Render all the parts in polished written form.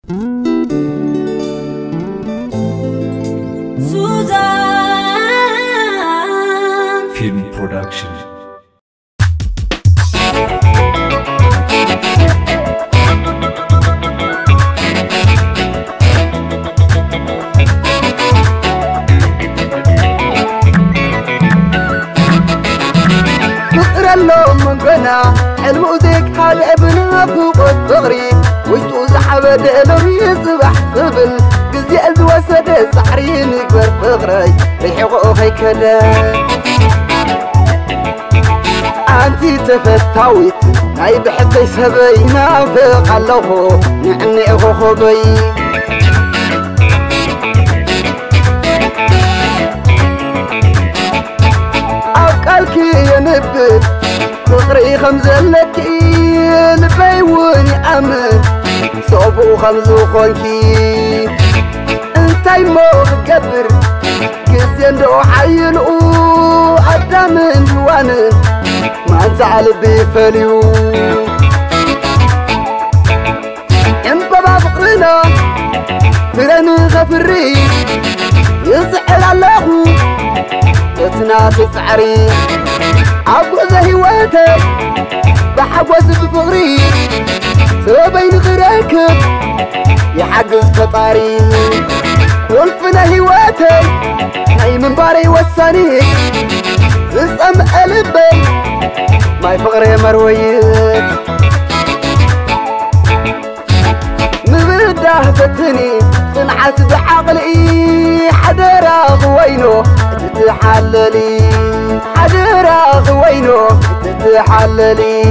Suzanne Film Production. من قنا الموزيك هذا ابنها فوق الثغري وجتو زحبة دقلو يصبح قبل قزي ازوسد سحرين يكبر فغري ريحو هيكلا انتي تفتاويت هاي بحبي سبي نافق اللوهو نعني اخو خبي أقلكي يا نبت فقري خمزة لكي البيوني أمن صوبو خمزو خونكي انتاي موغ قبر كسين دو حيلو أدامن جوانن ما انتعال بيفليو انبابا فقرنا فرن غفري يزحل الله تنافي سعري عبوز هواتك بحبوز بفغري سبين غراكب يحجز كطاري والفنا هواتك هاي من باري وساني زسم قلبي ماي فغري مرويت مبده بتني صنعت بعقلي حدرا غوينو تتحللي حدرا غوينو تتحللي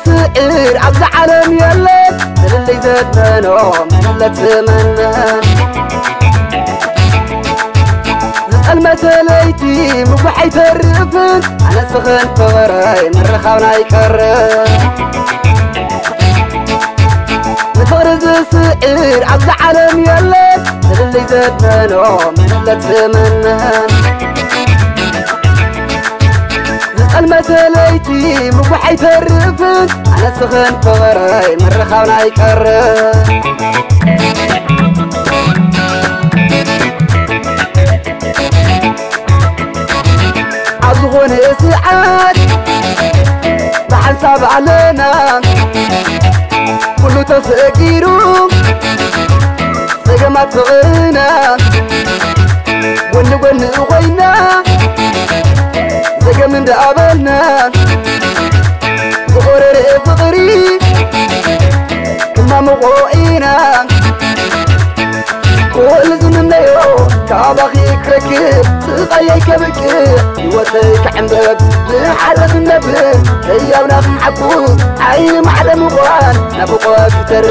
سئر عبد عالم يلا اللي زدنا نوم اللي تمنى نسأل مساليتي مبحي ترفن أنا سخن فغراي مرة خاونا يكرر نفرز سئر عبد عالم يلا اللي زدنا نوم اللي تمنى المساليتي مبحي ترفن أنا سخن فغراي مرة خاونا يكرر عزغون إسعاد بحساب علينا كله تسقيرو سقمات فغرنا ون غوينا زق من دقابلنا زغرر فغري كما مغوئينا كل زمنا يو كابخي كركب تغيك بكر يوتيك عمبب بحلق النبل هيا وناخ محبوب عين محلى مغوان نبقى كتر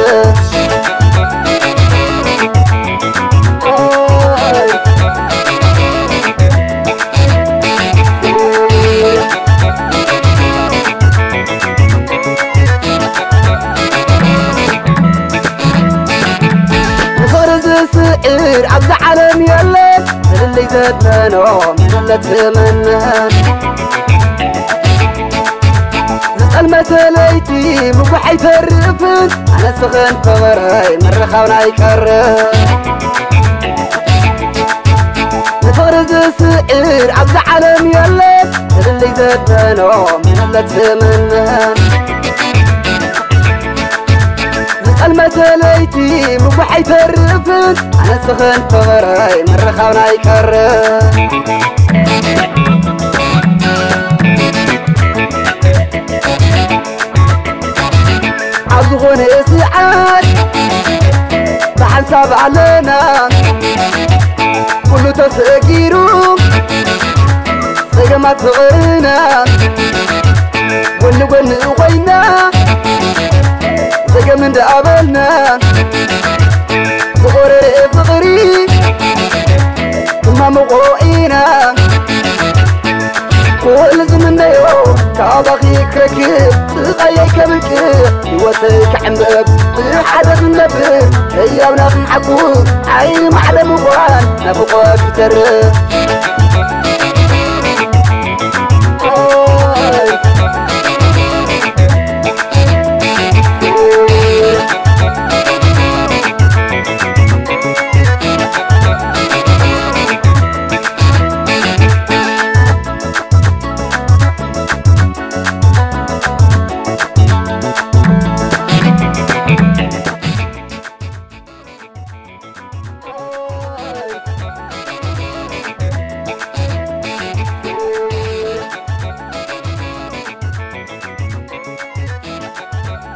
سئر عبد عالم يلا اللي زدنا نوم اللي تمنى نسأل مساليتي مبحي ترفن أنا سخن فغراي مرة خاونا يكرر نفرز سئر عبد عالم يلا اللي زدنا نوم اللي تمنى المساليتي مبحي ترفن أنا سخن فغراي مرة خاونا يكرر عزغون إسعاد بحساب علينا كله تسقيرو سقمات فغرنا ون غوينا زق من دقابلنا زغرر فغري كما مغوئينا كل زمنا يو كابخي كركب تغيك بكي يوتك عمبب بحدث النبي هيا وناخي حقوق عين محلم وغان نفقك ترى